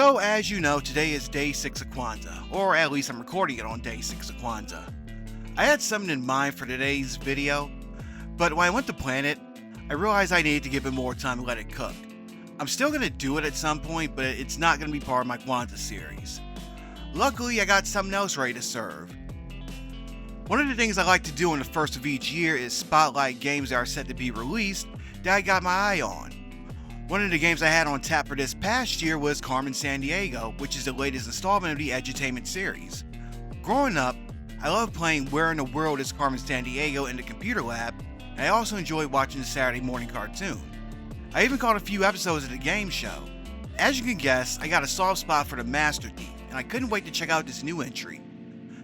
So, as you know, today is day 6 of Kwanzaa, or at least I'm recording it on day 6 of Kwanzaa. I had something in mind for today's video, but when I went to plan it, I realized I needed to give it more time to let it cook. I'm still going to do it at some point, but it's not going to be part of my Kwanzaa series. Luckily, I got something else ready to serve. One of the things I like to do in the first of each year is spotlight games that are set to be released that I got my eye on. One of the games I had on tap for this past year was Carmen Sandiego, which is the latest installment of the edutainment series. Growing up, I loved playing Where in the World is Carmen Sandiego in the computer lab, and I also enjoyed watching the Saturday morning cartoon. I even caught a few episodes of the game show. As you can guess, I got a soft spot for the Master Thief, and I couldn't wait to check out this new entry.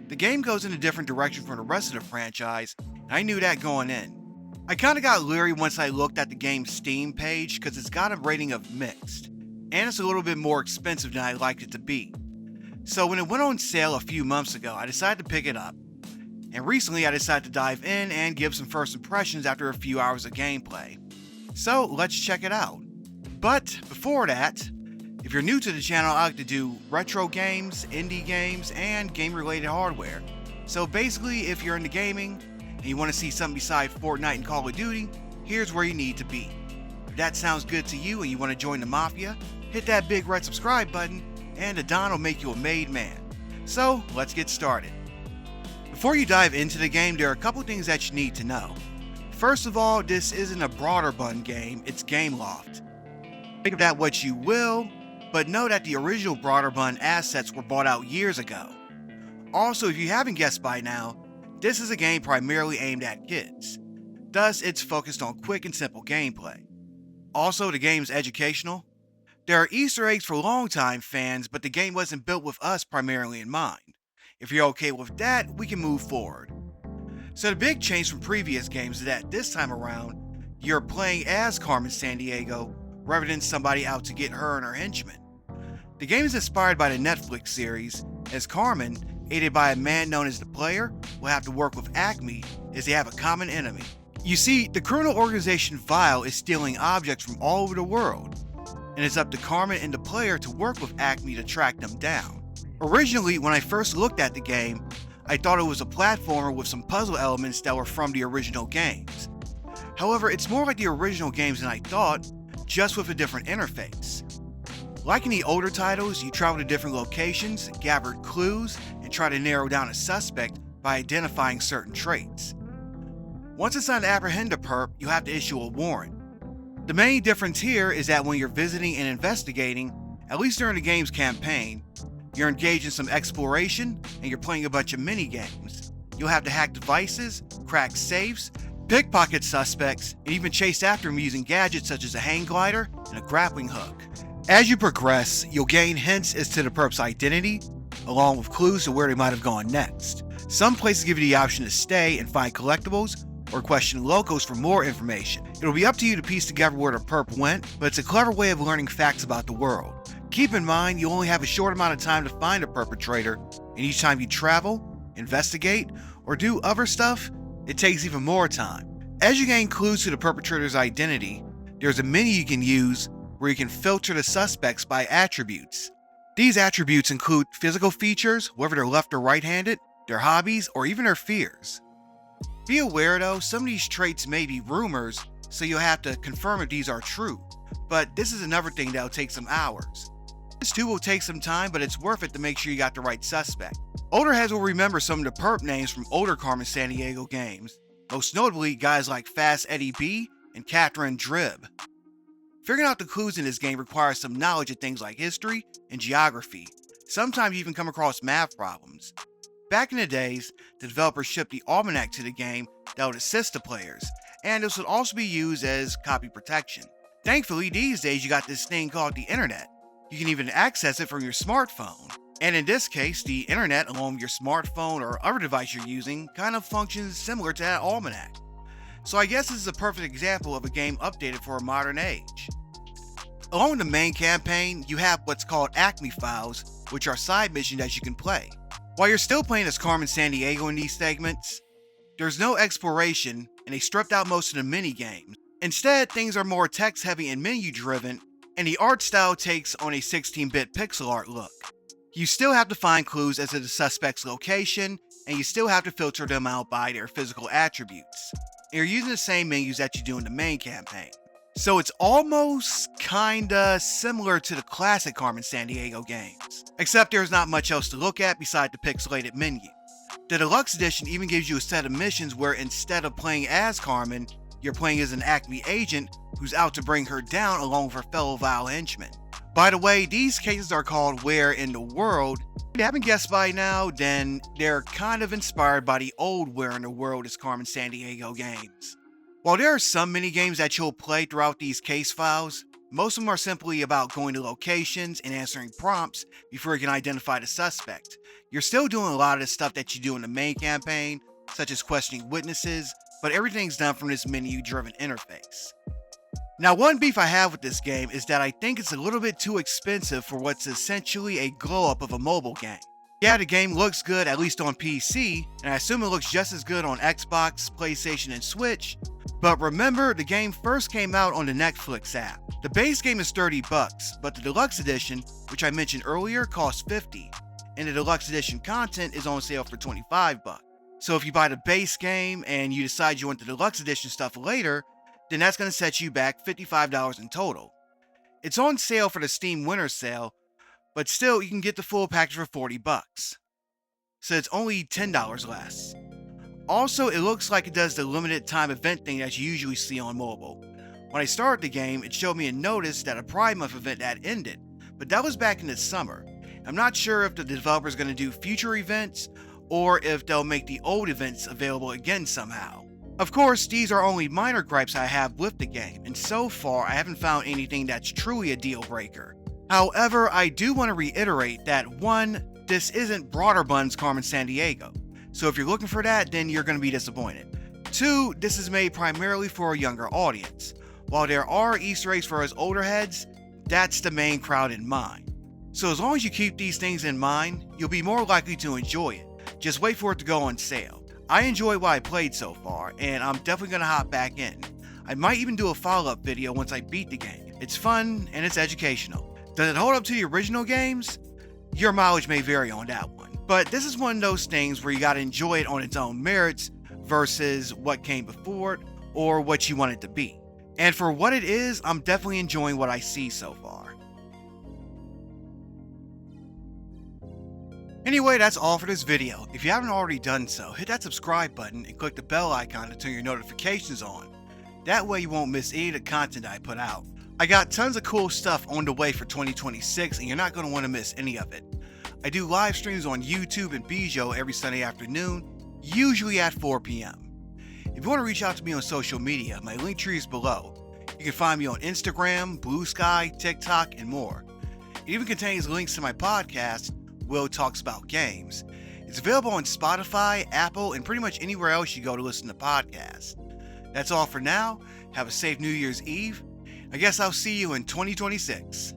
The game goes in a different direction from the rest of the franchise, and I knew that going in. I kinda got leery once I looked at the game's Steam page because it's got a rating of mixed, and it's a little bit more expensive than I liked it to be. So when it went on sale a few months ago, I decided to pick it up. And recently I decided to dive in and give some first impressions after a few hours of gameplay. So let's check it out. But before that, if you're new to the channel, I like to do retro games, indie games, and game-related hardware. So basically, if you're into gaming, and you want to see something besides Fortnite and Call of Duty, here's where you need to be. If that sounds good to you and you want to join the Mafia, hit that big red subscribe button, and the Don will make you a made man. So, let's get started. Before you dive into the game, there are a couple things that you need to know. First of all, this isn't a Broderbund game, it's Gameloft. Think of that what you will, but know that the original Broderbund assets were bought out years ago. Also, if you haven't guessed by now, this is a game primarily aimed at kids. Thus, it's focused on quick and simple gameplay. Also, the game's educational. There are Easter eggs for longtime fans, but the game wasn't built with us primarily in mind. If you're okay with that, we can move forward. So the big change from previous games is that this time around, you're playing as Carmen Sandiego rather than somebody out to get her and her henchmen. The game is inspired by the Netflix series, as Carmen, aided by a man known as the Player, will have to work with Acme as they have a common enemy. You see, the criminal organization Vile is stealing objects from all over the world, and it's up to Carmen and the Player to work with Acme to track them down. Originally, when I first looked at the game, I thought it was a platformer with some puzzle elements that were from the original games. However, it's more like the original games than I thought, just with a different interface. Like in the older titles, you travel to different locations, gather clues, and try to narrow down a suspect by identifying certain traits. Once it's time to apprehend a perp, you have to issue a warrant. The main difference here is that when you're visiting and investigating, at least during the game's campaign, you're engaged in some exploration and you're playing a bunch of mini-games. You'll have to hack devices, crack safes, pickpocket suspects, and even chase after them using gadgets such as a hang glider and a grappling hook. As you progress, you'll gain hints as to the perp's identity, along with clues to where they might have gone next. Some places give you the option to stay and find collectibles, or question locals for more information. It'll be up to you to piece together where the perp went, but it's a clever way of learning facts about the world. Keep in mind, you only have a short amount of time to find a perpetrator, and each time you travel, investigate, or do other stuff, it takes even more time. As you gain clues to the perpetrator's identity, there's a menu you can use where you can filter the suspects by attributes. These attributes include physical features, whether they're left or right-handed, their hobbies, or even their fears. Be aware though, some of these traits may be rumors, so you'll have to confirm if these are true. But this is another thing that'll take some hours. This too will take some time, but it's worth it to make sure you got the right suspect. Older heads will remember some of the perp names from older Carmen Sandiego games, most notably guys like Fast Eddie B and Catherine Drib. Figuring out the clues in this game requires some knowledge of things like history and geography. Sometimes you even come across math problems. Back in the days, the developers shipped the almanac to the game that would assist the players, and this would also be used as copy protection. Thankfully, these days you got this thing called the internet. You can even access it from your smartphone. And in this case, the internet, along with your smartphone or other device you're using, kind of functions similar to that almanac. So I guess this is a perfect example of a game updated for a modern age. Along with the main campaign, you have what's called Acme Files, which are side missions that you can play. While you're still playing as Carmen Sandiego in these segments, there's no exploration and they stripped out most of the mini-games. Instead, things are more text-heavy and menu-driven, and the art style takes on a 16-bit pixel art look. You still have to find clues as to the suspect's location, and you still have to filter them out by their physical attributes. And you're using the same menus that you do in the main campaign. So it's almost kinda similar to the classic Carmen Sandiego games, except there's not much else to look at beside the pixelated menu. The deluxe edition even gives you a set of missions where instead of playing as Carmen, you're playing as an Acme agent who's out to bring her down along with her fellow vile henchmen. By the way, these cases are called Where in the World. If you haven't guessed by now, then they're kind of inspired by the old Where in the World is Carmen Sandiego games. While there are some mini-games that you'll play throughout these case files, most of them are simply about going to locations and answering prompts before you can identify the suspect. You're still doing a lot of the stuff that you do in the main campaign, such as questioning witnesses, but everything's done from this menu-driven interface. Now, one beef I have with this game is that I think it's a little bit too expensive for what's essentially a glow-up of a mobile game. Yeah, the game looks good, at least on PC, and I assume it looks just as good on Xbox, PlayStation, and Switch, but remember, the game first came out on the Netflix app. The base game is $30, but the deluxe edition, which I mentioned earlier, costs $50, and the deluxe edition content is on sale for $25. So if you buy the base game and you decide you want the deluxe edition stuff later, then that's going to set you back $55 in total. It's on sale for the Steam Winter Sale, but still you can get the full package for $40. So it's only $10 less. Also, it looks like it does the limited time event thing that you usually see on mobile. When I started the game, it showed me a notice that a Pride Month event had ended, but that was back in the summer. I'm not sure if the developer's going to do future events, or if they'll make the old events available again somehow. Of course, these are only minor gripes I have with the game, and so far I haven't found anything that's truly a deal breaker. However, I do want to reiterate that 1, this isn't Broderbund's Carmen Sandiego, so if you're looking for that, then you're going to be disappointed. 2, this is made primarily for a younger audience. While there are Easter eggs for us older heads, that's the main crowd in mind. So as long as you keep these things in mind, you'll be more likely to enjoy it. Just wait for it to go on sale. I enjoy what I played so far, and I'm definitely going to hop back in. I might even do a follow-up video once I beat the game. It's fun, and it's educational. Does it hold up to the original games? Your mileage may vary on that one. But this is one of those things where you gotta enjoy it on its own merits versus what came before it or what you want it to be. And for what it is, I'm definitely enjoying what I see so far. Anyway, that's all for this video. If you haven't already done so, hit that subscribe button and click the bell icon to turn your notifications on. That way you won't miss any of the content I put out. I got tons of cool stuff on the way for 2026 and you're not going to want to miss any of it. I do live streams on YouTube and Bijo every Sunday afternoon, usually at 4 p.m. If you want to reach out to me on social media, my link tree is below. You can find me on Instagram, Blue Sky, TikTok, and more. It even contains links to my podcast, Will Talks About Games. It's available on Spotify, Apple, and pretty much anywhere else you go to listen to podcasts. That's all for now. Have a safe New Year's Eve. I guess I'll see you in 2026.